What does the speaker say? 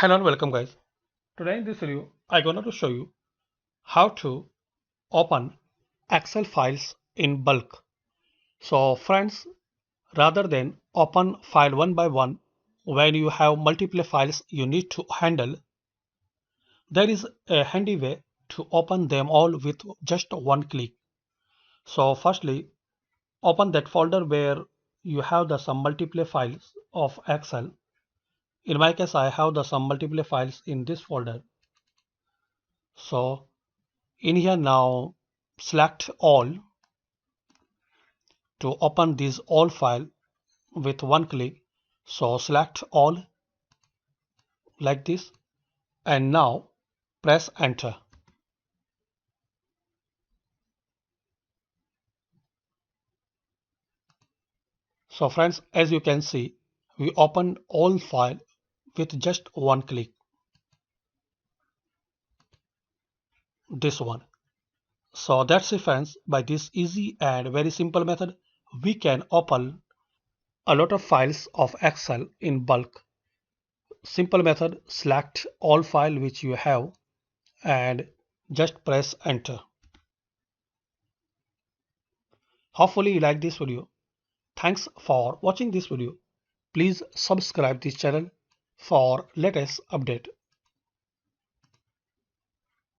Hello and welcome guys. Today in this video I'm going to show you how to open Excel files in bulk. So friends, rather than open file one by one when you have multiple files you need to handle, there is a handy way to open them all with just one click. So firstly, open that folder where you have the some multiple files of Excel. In my case I have the some multiple files in this folder. So in here now select all to open this all file with one click. So select all like this and now press enter. So friends, as you can see, we open all file with just one click. This one. So that's it friends. By this easy and very simple method, we can open a lot of files of Excel in bulk. Simple method, select all file which you have and just press enter. Hopefully you like this video. Thanks for watching this video. Please subscribe this channel for latest update.